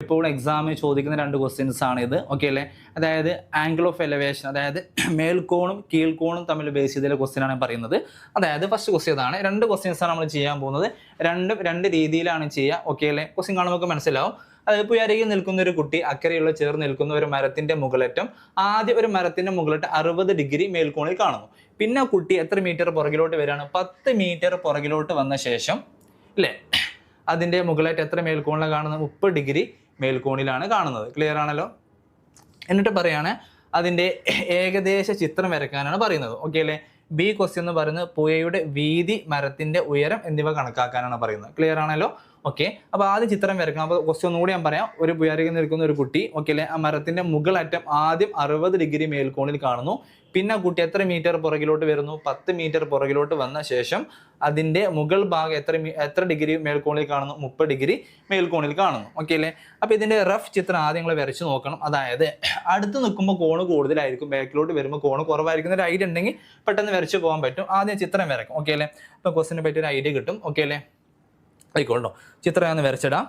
ഇപ്പോൾ എക്സാമിന് ചോദിക്കുന്ന 2 ക്വസ്റ്റ്യൻസ് ആണ് ഇത്. ഓക്കെ അല്ലേ? അതായത് ആംഗിൾ ഓഫ് എലവേഷൻ, അതായത് മേൽക്കോണും കീഴ്ക്കോണും തമ്മിൽ ബേസ് ചെയ്തുള്ള ക്വസ്റ്റ്യൻ ആണ് പറയുന്നത്. അതായത് ഫസ്റ്റ് ക്വസ്റ്റ്യൻ ആണ്. 2 ക്വസ്റ്റ്യൻസ് ആണ് നമ്മൾ ചെയ്യാൻ പോകുന്നത്. രണ്ടും 2 രീതിയിലാണ് ചെയ്യുക. ഓക്കെ അല്ലേ? ക്വസ്റ്റ്യൻ കാണുമ്പോൾ നമുക്ക് മനസ്സിലാവും. അതായത് ഇപ്പോൾ അരികിൽ നിൽക്കുന്ന ഒരു കുട്ടി അക്കരെയുള്ള ചേർന്ന് നിൽക്കുന്ന ഒരു മരത്തിന്റെ മുകളറ്റം ആദ്യം ഒരു മരത്തിന്റെ മുകളറ്റം 60 ഡിഗ്രി മേൽക്കോണിൽ കാണുന്നു. പിന്നെ കുട്ടി എത്ര മീറ്റർ പുറകിലോട്ട് വരികയാണ്? 10 മീറ്റർ പുറകിലോട്ട് വന്ന ശേഷം അല്ലേ അതിന്റെ മുകളറ്റം എത്ര മേൽക്കോണിലാണ് കാണുന്നത്? 30 ഡിഗ്രി മേൽക്കോണിലാണ് കാണുന്നത്. ക്ലിയർ ആണല്ലോ? എന്നിട്ട് പറയാണ് അതിന്റെ ഏകദേശ ചിത്രം വരയ്ക്കാനാണ് പറയുന്നത്. ഓക്കെ അല്ലേ? ബി ക്വസ്റ്റ്യൻ എന്ന് പറയുന്നത് പുഴയുടെ വീതി, മരത്തിന്റെ ഉയരം എന്നിവ കണക്കാക്കാനാണ് പറയുന്നത്. ക്ലിയർ ആണല്ലോ? ഓക്കെ. അപ്പോൾ ആദ്യം ചിത്രം വരയ്ക്കണം. അപ്പോൾ ക്വസ്റ്റ്യൻ ഒന്നുകൂടി ഞാൻ പറയാം. ഒരു പുഴയരികിൽ നിൽക്കുന്ന ഒരു കുട്ടി, ഓക്കെ അല്ലേ, ആ മരത്തിന്റെ മുകളറ്റം ആദ്യം 60 ഡിഗ്രി മേൽക്കോണിൽ കാണുന്നു. പിന്നെ കുട്ടി എത്ര മീറ്റർ പുറകിലോട്ട് വരുന്നു? 10 മീറ്റർ പുറകിലോട്ട് വന്ന ശേഷം അതിന്റെ മുകൾ ഭാഗം എത്ര ഡിഗ്രി മേൽക്കോണിൽ കാണുന്നു? 30 ഡിഗ്രി മേൽക്കോണിൽ കാണുന്നു. ഓക്കെ അല്ലേ? അപ്പോൾ ഇതിന്റെ റഫ് ചിത്രം ആദ്യം നിങ്ങൾ വരച്ച് നോക്കണം. അതായത് അടുത്ത് നിൽക്കുമ്പോൾ കോണ് കൂടുതലായിരിക്കും, ബാക്കിലോട്ട് വരുമ്പോൾ കോണ് കുറവായിരിക്കുന്ന ഒരു ഐഡിയ ഉണ്ടെങ്കിൽ പെട്ടെന്ന് വരച്ച് പോകാൻ പറ്റും. ആദ്യം ചിത്രം വരക്കും. ഓക്കെ അല്ലേ? അപ്പോൾ ക്വസ്റ്റിനെ പറ്റി ഒരു ഐഡിയ കിട്ടും. ഓക്കെ അല്ലേ? ആയിക്കോട്ടോ. ചിത്രം ഞാൻ വരച്ചിടാം.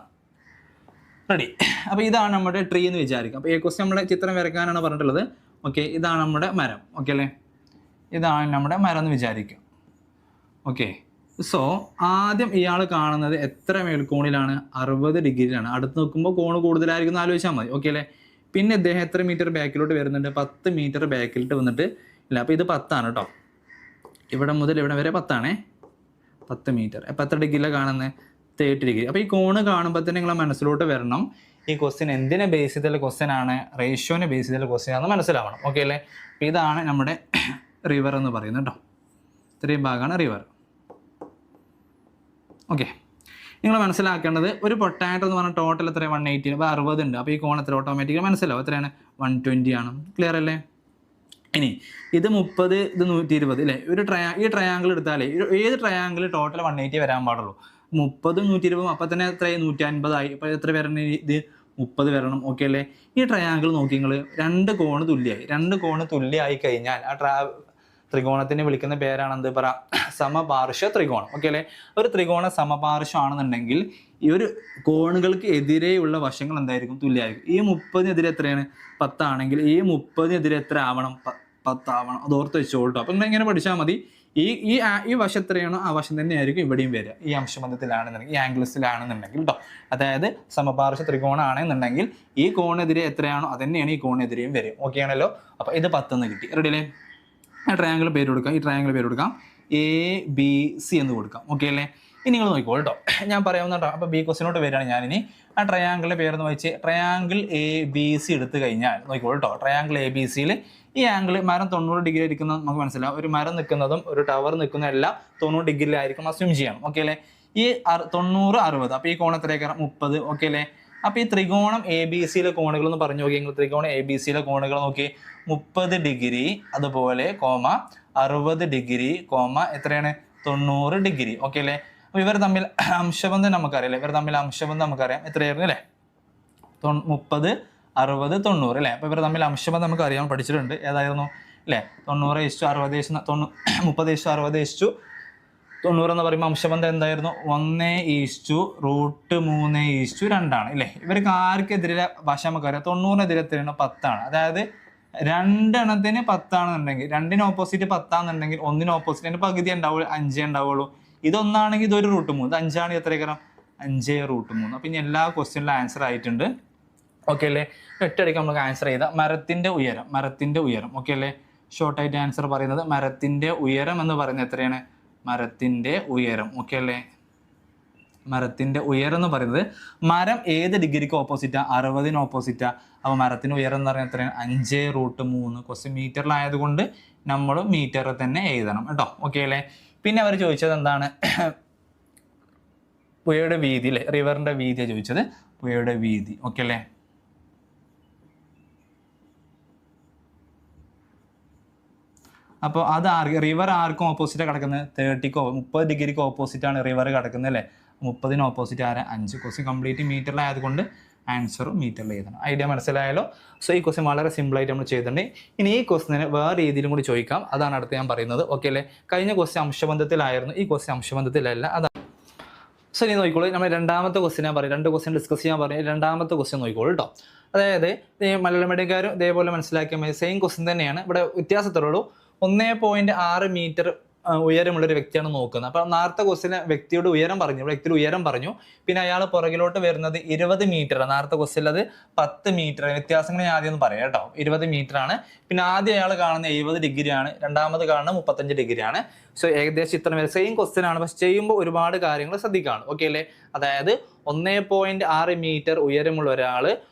റെഡി. അപ്പോൾ ഇതാണ് നമ്മുടെ ട്രീ എന്ന് വിചാരിക്കും. അപ്പോൾ ഈ ക്വസ്റ്റ്യൻ നമ്മുടെ ചിത്രം വരയ്ക്കാനാണ് പറഞ്ഞിട്ടുള്ളത്. ഓക്കെ, ഇതാണ് നമ്മുടെ മരം. ഓക്കെ അല്ലേ? ഇതാണ് നമ്മുടെ മരം എന്ന് വിചാരിക്കും. ഓക്കെ. സോ ആദ്യം ഇയാൾ കാണുന്നത് എത്ര മേൽക്കോണിലാണ്? 60 ഡിഗ്രിയിലാണ്. അടുത്ത് നോക്കുമ്പോൾ കോണ് കൂടുതലായിരിക്കും ആലോചിച്ചാൽ മതി. ഓക്കെ അല്ലേ? പിന്നെ ഇദ്ദേഹം എത്ര മീറ്റർ ബാക്കിലോട്ട് വരുന്നുണ്ട്? 10 മീറ്റർ ബാക്കിലോട്ട് വന്നിട്ട് ഇല്ല. അപ്പോൾ ഇത് 10 ആണ് കേട്ടോ. ഇവിടെ മുതൽ ഇവിടെ വരെ 10 ആണേ. 10 മീറ്റർ. അപ്പോൾ എത്ര ഡിഗ്രിയിലാണ് കാണുന്നത്? 30 ഡിഗ്രി. അപ്പോൾ ഈ കോണ് കാണുമ്പോൾ തന്നെ നിങ്ങളെ മനസ്സിലോട്ട് വരണം ഈ ക്വസ്റ്റ്യൻ എന്തിനെ ബേസ് ചെയ്തുള്ള ക്വസ്റ്റ്യൻ ആണ്? റേഷ്യോനെ ബേസ് ചെയ്തുള്ള ക്വസ്റ്റ്യൻ ആണെന്ന് മനസ്സിലാവണം. ഓക്കെ അല്ലേ? അപ്പോൾ ഇതാണ് നമ്മുടെ റിവർ എന്ന് പറയുന്നത് കേട്ടോ. ഇത്രയും ഭാഗമാണ് റിവർ. ഓക്കെ. നിങ്ങൾ മനസ്സിലാക്കേണ്ടത് ഒരു പൊട്ടാറ്റോ എന്ന് പറഞ്ഞാൽ ടോട്ടൽ എത്ര? 180. അപ്പോൾ 60 ഉണ്ട്. അപ്പോൾ ഈ കോൺ എത്ര? ഓട്ടോമാറ്റിക്കലി മനസ്സിലാവും. എത്രയാണ്? 120 ആണ്. ക്ലിയർ അല്ലേ? ഇനി ഇത് 30, ഇത് 120 അല്ലേ? ഈ ട്രയാങ്കിൾ എടുത്താലേ ഏത് ട്രയാങ്കിൾ ടോട്ടൽ 180 വരാൻ പാടുള്ളൂ. 30, 120 അപ്പം തന്നെ എത്ര? 150 ആയി. അപ്പോൾ എത്ര വരണം? ഇത് 30 വരണം. ഓക്കെ അല്ലേ? ഈ ട്രയാങ്കിൾ നോക്കി നിങ്ങൾ, 2 കോണ് തുല്യമായി. 2 കോണ് തുല്യമായി കഴിഞ്ഞാൽ ആ ത്രികോണത്തിനെ വിളിക്കുന്ന പേരാണ് എന്ത്? പറ, സമപാർശ്വ ത്രികോണം. ഓക്കെ അല്ലേ? ഒരു ത്രികോണ സമപാർശ്വം ആണെന്നുണ്ടെങ്കിൽ ഈ ഒരു കോണുകൾക്ക് എതിരെയുള്ള വശങ്ങൾ എന്തായിരിക്കും? തുല്യമായിരിക്കും. ഈ 30-നെതിരെ എത്രയാണ്? 10 ആണെങ്കിൽ ഈ 30-നെതിരെ എത്ര ആവണം? 10 ആവണം. അത് ഓർത്ത് വെച്ചോളൂ. അപ്പം നിങ്ങൾ ഇങ്ങനെ പഠിച്ചാൽ മതി. ഈ വശം എത്രയാണോ ആ വശം തന്നെയായിരിക്കും ഇവിടെയും വരിക. ഈ അംശബന്ധത്തിലാണെന്നുണ്ടെങ്കിൽ, ഈ ആംഗിൾസിലാണെന്നുണ്ടെങ്കിൽ കേട്ടോ. അതായത് സമപാർശ്വ ത്രികോണം ആണെന്നുണ്ടെങ്കിൽ ഈ കോണെതിരെ എത്രയാണോ അത് തന്നെയാണ് ഈ കോണെതിരെയും വരിക. ഓക്കെ ആണല്ലോ? അപ്പോൾ ഇത് 10 എന്ന് കിട്ടി. റെഡി അല്ലേ? ട്രയാങ്കിൾ പേര് കൊടുക്കാം. ഈ ട്രയാങ്കിൾ പേര് കൊടുക്കാം ABC എന്ന് കൊടുക്കാം. ഓക്കെ അല്ലേ? ഇനി നിങ്ങൾ നോക്കിക്കോളൂ കേട്ടോ. ഞാൻ പറയാവുന്ന കേട്ടോ. അപ്പോൾ ബി ക്വസ്റ്റിനോട്ട് വരികയാണ് ഞാനിനി. ആ ട്രയാങ്കിളിൻ്റെ പേരെന്ന് വെച്ച് ട്രയാങ്കിൾ ABC എടുത്തു കഴിഞ്ഞാൽ നോക്കിക്കോളൂ കേട്ടോ. ട്രയാങ്കിൾ ABCയിൽ ഈ ആംഗിൾ മരം 90 ഡിഗ്രി ഇരിക്കുന്നത് നമുക്ക് മനസ്സിലാവും. ഒരു മരം നിൽക്കുന്നതും ഒരു ടവർ നിൽക്കുന്ന എല്ലാം 90 ഡിഗ്രിയിലായിരിക്കും അസ്യൂം ചെയ്യണം. ഓക്കെ അല്ലേ? ഈ 90, 60. അപ്പോൾ ഈ കോണം എത്രയൊക്കെ? 30. ഓക്കെ അല്ലേ? അപ്പോൾ ഈ ത്രികോണം ABCയിലെ കോണുകൾ എന്ന് പറഞ്ഞു നോക്കി. ത്രികോണം ABCയിലെ കോണുകൾ നോക്കി. 30 ഡിഗ്രി, അതുപോലെ 60 ഡിഗ്രി, എത്രയാണ്? 90 ഡിഗ്രി. ഓക്കെ അല്ലേ? അപ്പോൾ ഇവർ തമ്മിൽ അംശബന്ധം നമുക്കറിയാം. ഇവർ തമ്മിൽ അംശബന്ധം നമുക്കറിയാം. എത്രയായിരുന്നു അല്ലേ? 30, 60, 90 അല്ലേ? അപ്പോൾ ഇവർ തമ്മിൽ അംശബന്ധം നമുക്ക് അറിയാൻ പഠിച്ചിട്ടുണ്ട്. ഏതായിരുന്നു അല്ലേ? 90:60, 30:60:90 എന്ന് പറയുമ്പോൾ അംശബന്ധം എന്തായിരുന്നു? 1:√3:2 ആണ് അല്ലേ? ഇവർക്ക് ആർക്കെതിരെ വശം നമുക്കറിയാം? 90-നെതിരെ എത്രയാണ്? 10 ആണ്. അതായത് 2 എണ്ണത്തിന് 10 ആണെന്നുണ്ടെങ്കിൽ, 2-ന് ഓപ്പോസിറ്റ് 10 ആണെന്നുണ്ടെങ്കിൽ 1-ന് ഓപ്പോസിറ്റ് അതിൻ്റെ പകുതി ഉണ്ടാവുള്ളൂ, 5 ഉണ്ടാവുള്ളൂ. ഇതൊന്നാണെങ്കിൽ ഇതൊരു √3, ഇത് 5 ആണെങ്കിൽ എത്രയാണ്? 5√3. അപ്പം ഇനി എല്ലാ ക്വസ്റ്റ്യനിലും ആൻസർ ആയിട്ടുണ്ട്. ഓക്കെ അല്ലേ? ഒറ്റയടിക്ക് നമുക്ക് ആൻസർ ചെയ്താൽ മരത്തിൻ്റെ ഉയരം. ഓക്കെ അല്ലേ? ഷോർട്ടായിട്ട് ആൻസർ പറയുന്നത് മരത്തിൻ്റെ ഉയരം എന്ന് പറയുന്നത് എത്രയാണ്? മരത്തിൻ്റെ ഉയരം. ഓക്കെ അല്ലേ? മരത്തിൻ്റെ ഉയരം എന്ന് പറയുന്നത് മരം ഏത് ഡിഗ്രിക്ക് ഓപ്പോസിറ്റാ? 60-ന് ഓപ്പോസിറ്റാ. അപ്പോൾ മരത്തിൻ്റെ ഉയരം എന്ന് പറയുന്നത് എത്രയാണ്? 5√3. ക്വസ്റ്റ്യൻ മീറ്ററിലായതുകൊണ്ട് നമ്മൾ മീറ്റർ തന്നെ എഴുതണം കേട്ടോ. ഓക്കെ അല്ലേ? പിന്നെ അവർ ചോദിച്ചത് എന്താണ്? പുഴയുടെ വീതി അല്ലേ? റിവറിൻ്റെ വീതിയാണ് ചോദിച്ചത്. പുഴയുടെ വീതി. ഓക്കെ അല്ലേ? അപ്പോൾ അത് റിവർ ആർക്കും ഓപ്പോസിറ്റാണ് കിടക്കുന്നത്? 30 ഡിഗ്രിക്ക് ഓപ്പോസിറ്റാണ് റിവർ കിടക്കുന്നത് അല്ലേ? 30-ന് ഓപ്പോസിറ്റ് ആരാ? 5. ക്വസ്റ്റ്യൻ കംപ്ലീറ്റ് മീറ്ററിലായതുകൊണ്ട് ആൻസറും മീറ്ററിൽ എഴുതണം. ഐഡിയ മനസ്സിലായാലോ? സോ ഈ ക്വസ്റ്റ്യൻ വളരെ സിമ്പിളായിട്ട് നമ്മൾ ചെയ്തിട്ടുണ്ട്. ഇനി ഈ ക്വസ്റ്റിനെ വേറെ രീതിയിലും കൂടി ചോദിക്കാം. അതാണ് അടുത്ത് ഞാൻ പറയുന്നത്. ഓക്കെ അല്ലേ? കഴിഞ്ഞ ക്വസ്റ്റ്യൻ അംശബന്ധത്തിലായിരുന്നു, ഈ ക്വസ്റ്റ്യൻ അംശബന്ധത്തിലല്ല. അതാണ് ശരി നോക്കിക്കോളൂ. നമ്മൾ രണ്ടാമത്തെ ക്വസ്റ്റ്യൻ ഞാൻ പറയും, 2 ക്വസ്റ്റ്യൻ ഡിസ്കസ് ചെയ്യാൻ പറയും. രണ്ടാമത്തെ ക്വസ്റ്റ്യൻ നോക്കിക്കോളൂ കേട്ടോ. അതായത് മലയാളം മീഡിയക്കാരും ഇതേപോലെ മനസ്സിലാക്കിയാൽ മതി, സെയിം ക്വസ്റ്റ്യൻ തന്നെയാണ്. ഇവിടെ വ്യത്യാസത്തിലുള്ളൂ 1.6 മീറ്റർ ഉയരമുള്ളൊരു വ്യക്തിയാണ് നോക്കുന്നത്. അപ്പോൾ നേരത്തെ ക്വസ്റ്റ്യന് വ്യക്തിയുടെ ഉയരം പറഞ്ഞു, വ്യക്തിയുടെ ഉയരം പറഞ്ഞു. പിന്നെ അയാൾ പുറകിലോട്ട് വരുന്നത് 20 മീറ്റർ. നേരത്തെ ക്വസ്റ്റ്യൻ അത് 10 മീറ്റർ. വ്യത്യാസങ്ങൾ ഞാൻ ആദ്യം ഒന്ന് പറയാം കേട്ടോ. 20 മീറ്റർ ആണ്. പിന്നെ ആദ്യം അയാൾ കാണുന്ന 70 ഡിഗ്രി ആണ്, രണ്ടാമത് കാണുന്നത് 35 ഡിഗ്രി ആണ്. സോ ഏകദേശം ഇത്ര വരെ സെയിം ക്വസ്റ്റ്യൻ ആണ്, പക്ഷെ ചെയ്യുമ്പോൾ ഒരുപാട് കാര്യങ്ങൾ ശ്രദ്ധിക്കാണ്. ഓക്കെ അല്ലേ? അതായത് 1.6 മീറ്റർ ഉയരമുള്ള ഒരാൾ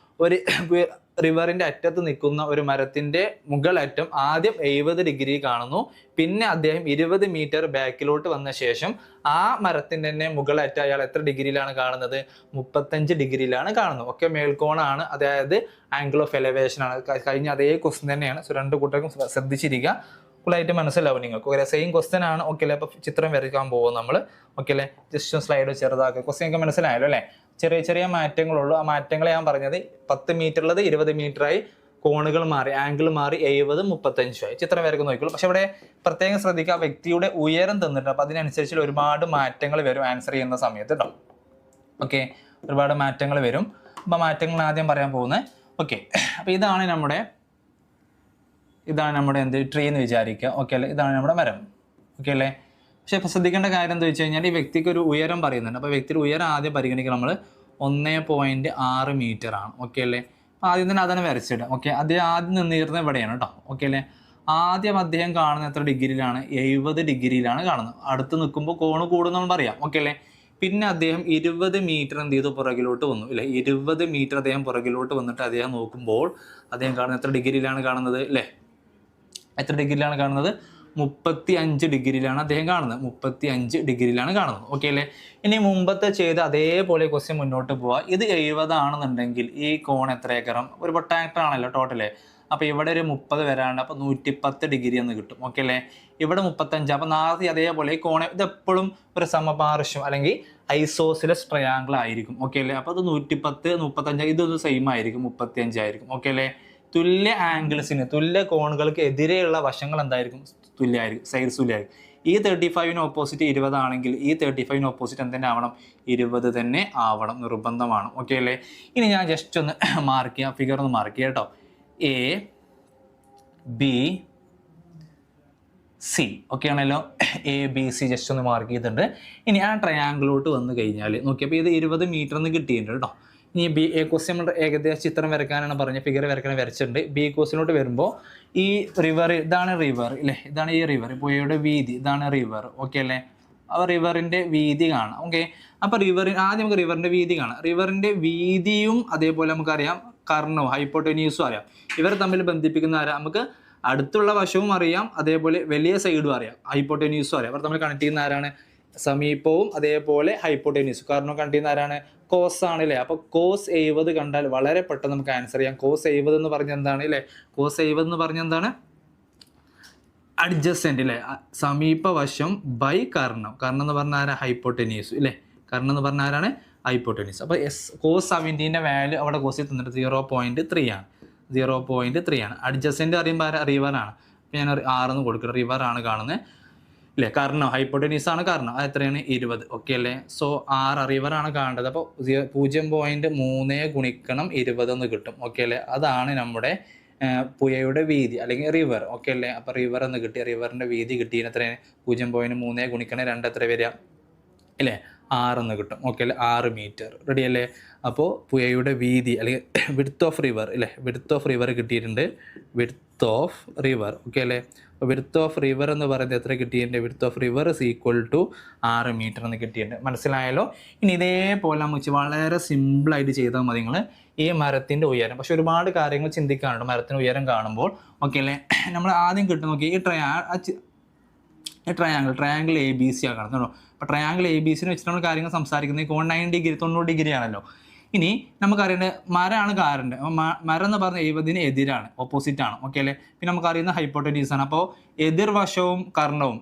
ഒരു റിവറിന്റെ അറ്റത്ത് നിൽക്കുന്ന ഒരു മരത്തിന്റെ മുകളറ്റം ആദ്യം 70 ഡിഗ്രി കാണുന്നു. പിന്നെ അദ്ദേഹം 20 മീറ്റർ ബാക്കിലോട്ട് വന്ന ശേഷം ആ മരത്തിന്റെ തന്നെ മുകളറ്റം അയാൾ എത്ര ഡിഗ്രിയിലാണ് കാണുന്നത്? 35 ഡിഗ്രിയിലാണ് കാണുന്നത്. ഒക്കെ മേൽക്കോണാണ്, അതായത് ആംഗിൾ ഓഫ് എലവേഷൻ ആണ്. കഴിഞ്ഞ അതേ ക്വസ്റ്റ്യൻ തന്നെയാണ്. സോ 2 കൂട്ടർക്കും ശ്രദ്ധിച്ചിരിക്കുക, ഫുള്ളായിട്ട് മനസ്സിലാവും നിങ്ങൾക്ക്. ഓക്കെ, സെയിം ക്വസ്റ്റ്യൻ ആണ്. ഓക്കെ അല്ലേ? അപ്പൊ ചിത്രം വരയ്ക്കാൻ പോകും നമ്മൾ. ഓക്കെ അല്ലേ? Just slide ചെറുതാക്കുക. ക്വസ്റ്റ്യൻ ഒക്കെ മനസ്സിലായല്ലോ അല്ലേ? ചെറിയ ചെറിയ മാറ്റങ്ങളുള്ളൂ. ആ മാറ്റങ്ങളെ ഞാൻ പറഞ്ഞത് 10 മീറ്ററുള്ളത് 20 മീറ്ററായി, കോണുകൾ മാറി, ആംഗിൾ മാറി, 70 35 ആയി. ചിത്രം വരയ്ക്ക് നോക്കിയുള്ളൂ. പക്ഷെ ഇവിടെ പ്രത്യേകം ശ്രദ്ധിക്കുക, വ്യക്തിയുടെ ഉയരം തന്നിട്ടുണ്ട്. അപ്പൊ അതിനനുസരിച്ച് ഒരുപാട് മാറ്റങ്ങൾ വരും ആൻസർ ചെയ്യുന്ന സമയത്ത് കേട്ടോ. ഓക്കെ, ഒരുപാട് മാറ്റങ്ങൾ വരും. അപ്പൊ മാറ്റങ്ങൾ ആദ്യം പറയാൻ പോകുന്നത്. ഓക്കെ, അപ്പൊ ഇതാണ് നമ്മുടെ എന്ത് ട്രീ എന്ന് വിചാരിക്കുക. ഓക്കെ അല്ലേ? ഇതാണ് നമ്മുടെ മരം. ഓക്കെ അല്ലേ? പക്ഷെ ഇപ്പൊ ശ്രദ്ധിക്കേണ്ട കാര്യം എന്താ വെച്ച് കഴിഞ്ഞാൽ ഈ വ്യക്തിക്ക് ഒരു ഉയരം പറയുന്നുണ്ട്. അപ്പോൾ വ്യക്തിയുടെ ഉയരം ആദ്യം പരിഗണിക്കുക നമ്മൾ 1.6 മീറ്റർ ആണ്. ഓക്കെ അല്ലേ? ആദ്യം തന്നെ അതന്നെ വരച്ചിടുക. ഓക്കെ, അദ്ദേഹം ആദ്യം നിന്നിരുന്നത് ഇവിടെയാണ് കേട്ടോ. ഓക്കെ അല്ലേ? ആദ്യം അദ്ദേഹം കാണുന്നത് എത്ര ഡിഗ്രിയിലാണ്? 70 ഡിഗ്രിയിലാണ് കാണുന്നത്. അടുത്ത് നിൽക്കുമ്പോൾ കോണ് കൂടുന്നു പറയാം. ഓക്കെ അല്ലേ? പിന്നെ അദ്ദേഹം 20 മീറ്റർ എന്ത് ചെയ്തു? പുറകിലോട്ട് വന്നു അല്ലേ? 20 മീറ്റർ അദ്ദേഹം പുറകിലോട്ട് വന്നിട്ട് അദ്ദേഹം നോക്കുമ്പോൾ അദ്ദേഹം കാണുന്നത് എത്ര ഡിഗ്രിയിലാണ് കാണുന്നത് അല്ലേ? എത്ര ഡിഗ്രിയിലാണ് കാണുന്നത്? 35 ഡിഗ്രിയിലാണ് അദ്ദേഹം കാണുന്നത്. 35 ഡിഗ്രിയിലാണ് കാണുന്നത്. ഓക്കെ അല്ലേ? ഇനി മുമ്പത്തെ ചെയ്ത് അതേപോലെ ക്വസ്റ്റ്യൻ മുന്നോട്ട് പോവാ. ഇത് 70 ആണെന്നുണ്ടെങ്കിൽ ഈ കോൺ എത്ര ഏക്കറും? ഒരു പൊട്ടാക്ടർ ആണല്ലോ ടോട്ടല്. അപ്പോൾ ഇവിടെ ഒരു 30 വരാണ്ട്, അപ്പോൾ 110 ഡിഗ്രി എന്ന് കിട്ടും. ഓക്കെ അല്ലേ? ഇവിടെ 35. അപ്പോൾ നാളെ അതേപോലെ ഈ കോൺ ഇതെപ്പോഴും ഒരു സമപാർശ്വം അല്ലെങ്കിൽ ഐസോസിലസ് ട്രയാങ്കിൾ ആയിരിക്കും. ഓക്കെ അല്ലേ? അപ്പോൾ അത് 110 35 ഇതൊന്നും സെയിം ആയിരിക്കും, 35 ആയിരിക്കും. ഓക്കെ അല്ലേ? തുല്യ ആംഗിൾസിന്, തുല്യ കോണുകൾക്ക് എതിരെയുള്ള വശങ്ങൾ എന്തായിരിക്കും? തുല്യമായിരിക്കും, സൈഡ്സ് തുല്യമായിരിക്കും. ഈ 35 ഓപ്പോസിറ്റ് 20 ആണെങ്കിൽ ഈ 35 ഓപ്പോസിറ്റ് എന്തെന്നെ ആവണം? 20 തന്നെ ആവണം, നിർബന്ധമാണ്. ഓക്കെ അല്ലേ? ഇനി ഞാൻ ജസ്റ്റ് ഒന്ന് മാർക്ക് ചെയ്യാം, ഫിഗർ ഒന്ന് മാർക്ക് ചെയ്യാം കേട്ടോ. A B C ഓക്കെ ആണല്ലോ. ABC ജസ്റ്റ് ഒന്ന് മാർക്ക് ചെയ്തിട്ടുണ്ട്. ഇനി ആ ട്രയാങ്കിളോട്ട് വന്നു കഴിഞ്ഞാൽ നോക്കിയപ്പോൾ ഇത് 20 മീറ്റർ എന്ന് കിട്ടിയിട്ടുണ്ട് കേട്ടോ. ഇനി ബി എ ക്വസ്റ്റ്യൻ നമ്മൾ ഏകദേശം ചിത്രം വരയ്ക്കാനാണ് പറഞ്ഞത്, ഫിഗർ വരയ്ക്കാൻ വരച്ചിട്ടുണ്ട്. ബി ക്വസ്റ്റ്യനോട്ട് വരുമ്പോൾ ഈ റിവർ, ഇതാണ് റിവർ അല്ലേ? ഇതാണ് ഈ റിവർ, പുഴയുടെ വീതി, ഇതാണ് റിവർ. ഓക്കെ അല്ലേ? അപ്പോൾ റിവറിൻ്റെ വീതി കാണാം. ഓക്കെ, അപ്പോൾ ആദ്യം നമുക്ക് റിവറിൻ്റെ വീതി കാണാം. റിവറിൻ്റെ വീതിയും അതേപോലെ നമുക്കറിയാം കർണവും ഹൈപ്പോട്ടന്യൂസും അറിയാം. ഇവർ തമ്മിൽ ബന്ധിപ്പിക്കുന്ന ആരാ? നമുക്ക് അടുത്തുള്ള വശവും അറിയാം, അതേപോലെ വലിയ സൈഡും അറിയാം, ഹൈപ്പോട്ടന്യൂസും അറിയാം. ഇവർ തമ്മിൽ കണക്ട് ചെയ്യുന്ന ആരാണ്? സമീപവും അതേപോലെ ഹൈപ്പോട്ടന്യൂസും. കാരണം കണക്ട് ചെയ്യുന്ന ആരാണ്? കോസ് ആണ് അല്ലേ? അപ്പോൾ കോസ് 70 കണ്ടാൽ വളരെ പെട്ടെന്ന് നമുക്ക് ആൻസർ ചെയ്യാം. കോസ് 70 എന്ന് പറഞ്ഞ എന്താണ് അല്ലേ? കോസ് 70 എന്ന് പറഞ്ഞ എന്താണ്? അഡ്ജസെന്റ് അല്ലേ? സമീപവശം ബൈ കർണം. കർണം എന്ന് പറഞ്ഞ ആരാ? ഹൈപ്പോട്ടന്യൂസ് അല്ലേ? കർണം എന്ന് പറഞ്ഞ ആരാണ്? ഹൈപ്പോട്ടന്യൂസ്. അപ്പോൾ കോസ് 70ന്റെ വാല്യൂ അവിടെ കോസിൽ തന്നിട്ട് 0.3 ആണ്. 0.3 ആണ്. അഡ്ജസെന്റ് അറിയുമ്പോൾ ആരാ? റിവറാണ്. അപ്പോൾ ഞാൻ 6 എന്ന് കൊടുക്കണം. റിവറാണ് കാണുന്നത് അല്ലേ? കാരണം ഹൈപ്പോട്ടന്യൂസ് ആണ് കാരണം. അത് എത്രയാണ്? 20. ഓക്കെ അല്ലേ? സോ 6 റിവറാണ് കാണേണ്ടത്. അപ്പോൾ 0.3 ഗുണിക്കണം 20 എന്ന് കിട്ടും. ഓക്കെ അല്ലേ? അതാണ് നമ്മുടെ പുഴയുടെ വീതി അല്ലെങ്കിൽ റിവർ. ഓക്കെ അല്ലേ? അപ്പോൾ റിവർ എന്ന് കിട്ടി. റിവറിൻ്റെ വീതി കിട്ടിയതിന് എത്രയാണ്? 0.3 ഗുണിക്കണം 2 എത്ര വരിക അല്ലേ? 6 എന്ന് കിട്ടും. ഓക്കെ അല്ലേ? 6 മീറ്റർ. റെഡി അല്ലേ? അപ്പോൾ പുഴയുടെ വീതി അല്ലെങ്കിൽ വിഡ്ത്ത് ഓഫ് റിവർ അല്ലേ? വിഡ്ത്ത് ഓഫ് റിവർ കിട്ടിയിട്ടുണ്ട്. Width of river. ഓക്കെ അല്ലേ? അപ്പോൾ വിഡ്ത്ത് ഓഫ് റിവർ എന്ന് പറയുന്നത് എത്ര കിട്ടിയിട്ടുണ്ട്? Width of river is equal to 6 meter എന്ന് കിട്ടിയിട്ടുണ്ട്. മനസ്സിലായല്ലോ? ഇനി ഇതേപോലെ നമുക്ക് വളരെ സിമ്പിളായിട്ട് ചെയ്താൽ മതി നിങ്ങൾ ഈ മരത്തിൻ്റെ ഉയരം. പക്ഷെ ഒരുപാട് കാര്യങ്ങൾ ചിന്തിക്കാനുണ്ട് മരത്തിൻ്റെ ഉയരം കാണുമ്പോൾ. ഓക്കെ അല്ലേ? നമ്മൾ ആദ്യം കിട്ടും നോക്കി ഈ ട്രയാങ്കിൾ ABC ആണ് കാണുന്നത്. അപ്പോൾ ട്രയാങ്കിൾ ABCനെ വെച്ചിട്ട് നമ്മൾ കാര്യങ്ങൾ സംസാരിക്കുന്നത്. കോൺ 90 ഡിഗ്രി ആണല്ലോ. ഇനി നമുക്കറിയേണ്ടത് മരമാണ് കാരൻ്റെ. മരം എന്ന് പറഞ്ഞാൽ 70-ന് എതിരാണ്, ഓപ്പോസിറ്റ് ആണ്. ഓക്കെ അല്ലേ? പിന്നെ നമുക്കറിയുന്ന ഹൈപ്പോട്ടന്യൂസ് ആണ്. അപ്പോൾ എതിർവശവും കർണവും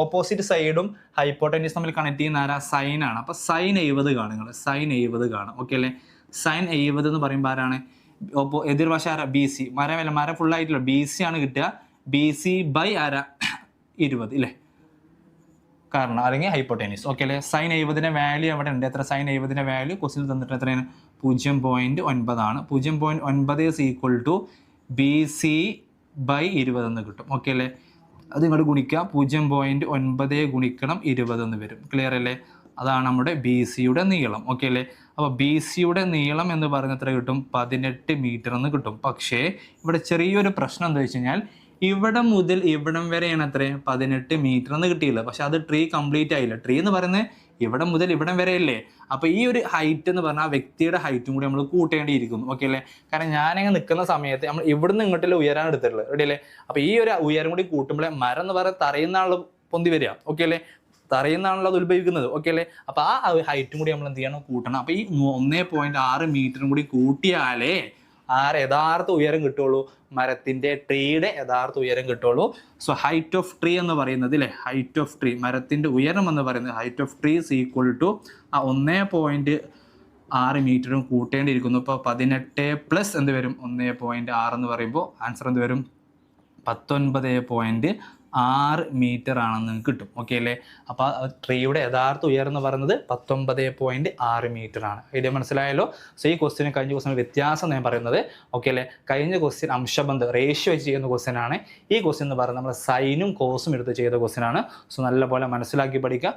ഓപ്പോസിറ്റ് സൈഡും ഹൈപ്പോട്ടന്യൂസ് തമ്മിൽ കണക്ട് ചെയ്യുന്ന ആരാ? സൈൻ ആണ്. അപ്പോൾ സൈൻ 70 കാണും നിങ്ങൾ. സൈൻ 70 കാണും. ഓക്കെ അല്ലേ? സൈൻ 70 എന്ന് പറയുമ്പോൾ ആരാണ്? എതിർവശം ആരാ? BC. മരം ഫുള്ളായിട്ടില്ല, BC ആണ് കിട്ടുക. BC ബൈ ആരാ? 20 ഇല്ലേ? കാരണം അല്ലെങ്കിൽ ഹൈപ്പോട്ടേനിസ്. ഓക്കെ അല്ലേ? സൈൻ 70 വാല്യൂ അവിടെ ഉണ്ട്. എത്ര? സൈൻ 70 വാല്യൂ ക്വസ്റ്റിൽ തന്നിട്ട് എത്രയാണ്? 0.9 ആണ്. 0.9 ഈസ് ഈക്വൽ ടു BC/20 എന്ന് കിട്ടും. ഓക്കെ അല്ലേ? അത് ഇങ്ങോട്ട് ഗുണിക്കുക. 0.9 ഗുണിക്കണം 20 എന്ന് വരും. ക്ലിയർ അല്ലേ? അതാണ് നമ്മുടെ ബി സിയുടെ നീളം. ഓക്കെ അല്ലേ? അപ്പോൾ ബി സിയുടെ നീളം എന്ന് പറയുന്നത് എത്ര കിട്ടും? 18 മീറ്റർ എന്ന് കിട്ടും. പക്ഷേ ഇവിടെ ചെറിയൊരു പ്രശ്നം എന്താ വെച്ച് കഴിഞ്ഞാൽ ഇവിടെ മുതൽ ഇവിടം വരെയാണ് എത്ര? 18 മീറ്റർ എന്ന് കിട്ടിയില്ല. പക്ഷെ അത് ട്രീ കംപ്ലീറ്റ് ആയില്ല. ട്രീ എന്ന് പറയുന്നത് ഇവിടെ മുതൽ ഇവിടം വരെ അല്ലേ? അപ്പോൾ ഈ ഒരു ഹൈറ്റ് എന്ന് പറഞ്ഞാൽ ആ വ്യക്തിയുടെ ഹൈറ്റും കൂടി നമ്മൾ കൂട്ടേണ്ടിയിരിക്കുന്നു. ഓക്കെ അല്ലേ? കാരണം ഞാനിങ്ങനെ നിൽക്കുന്ന സമയത്ത് നമ്മൾ ഇവിടുന്ന് ഇങ്ങോട്ടുള്ള ഉയരാൻ എടുത്തിട്ടുള്ളത്. റെഡി അല്ലേ? അപ്പോൾ ഈ ഒരു ഉയരം കൂടി കൂട്ടുമ്പോഴേ മരം എന്ന് പറയുന്നത് തറയുന്നാണല്ലോ പൊന്തി വരിക. ഓക്കെ അല്ലേ? തറയുന്നാണല്ലോ അത് ഉത്ഭവിക്കുന്നത്. ഓക്കെ അല്ലേ? അപ്പോൾ ആ ഹൈറ്റും കൂടി നമ്മൾ എന്ത് ചെയ്യണം? കൂട്ടണം. അപ്പോൾ ഈ 1.6 മീറ്ററും കൂടി കൂട്ടിയാലേ യഥാർത്ഥ ഉയരം കിട്ടുള്ളൂ, മരത്തിൻ്റെ ട്രീയുടെ യഥാർത്ഥ ഉയരം കിട്ടുള്ളൂ. സോ ഹൈറ്റ് ഓഫ് ട്രീ എന്ന് പറയുന്നത് അല്ലേ, ഹൈറ്റ് ഓഫ് ട്രീ മരത്തിൻ്റെ ഉയരം എന്ന് പറയുന്നത് height of tree is equal to ആ 1.6 മീറ്ററും കൂട്ടേണ്ടിയിരിക്കുന്നു. ഇപ്പോൾ 18 പ്ലസ് എന്ത് വരും? 1.6 എന്ന് പറയുമ്പോൾ ആൻസർ എന്ത് വരും? 19.6 മീറ്റർ ആണെന്ന് നിങ്ങൾക്ക് കിട്ടും. ഓക്കെ അല്ലേ? അപ്പോൾ ട്രീയുടെ യഥാർത്ഥ ഉയരം എന്ന് പറയുന്നത് 19.6 മീറ്റർ ആണ്. ഐഡിയ മനസ്സിലായല്ലോ? സോ ഈ ക്വസ്റ്റിന് കഴിഞ്ഞ ക്വസ്റ്റിന് വ്യത്യാസം ഞാൻ പറയുന്നത്. ഓക്കെ അല്ലേ? കഴിഞ്ഞ ക്വസ്റ്റ്യൻ അംശബന്ധം റേഷ്യോ വെച്ച് ചെയ്യുന്ന ക്വസ്റ്റ്യൻ ആണ്. ഈ ക്വസ്റ്റ്യൻ എന്ന് പറയുന്നത് നമ്മൾ സൈനും കോസും എടുത്ത് ചെയ്ത ക്വസ്റ്റ്യൻ ആണ്. സോ നല്ലപോലെ മനസ്സിലാക്കി പഠിക്കുക.